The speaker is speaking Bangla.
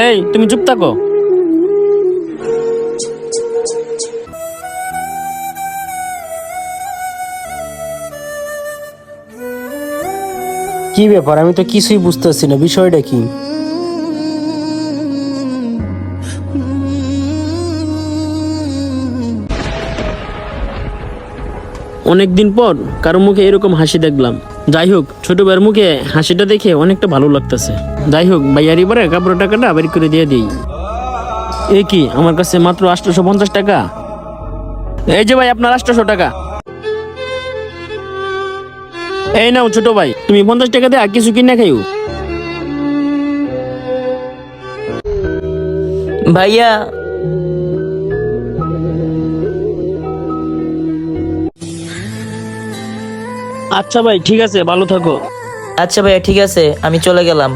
এই তুমি চুপ থাকো। কি ব্যাপার, আমি তো কিছুই বুঝতেছি না, বিষয়টা কি? অনেকদিন পর কারো মুখে এরকম হাসি দেখলাম। যাই হোক, ছোট ভাইয়ের মুখে হাসিটা দেখে অনেকটা ভালো লাগতেছে। যাই হোক, ভাইয়ার এবারে কাপড়ের টাকাটা বের করে দিয়ে দিই। এ কি, আমার কাছে মাত্র 850 টাকা। এই যে ভাই, আপনার 800 টাকা। এই নাও ছোট ভাই, তুমি 50 টাকা দিয়ে আর কিছু কিনে খাইও। ভাইয়া, আচ্ছা ভাই, ঠিক আছে, ভালো থাকো। আচ্ছা ভাইয়া, ঠিক আছে, আমি চলে গেলাম।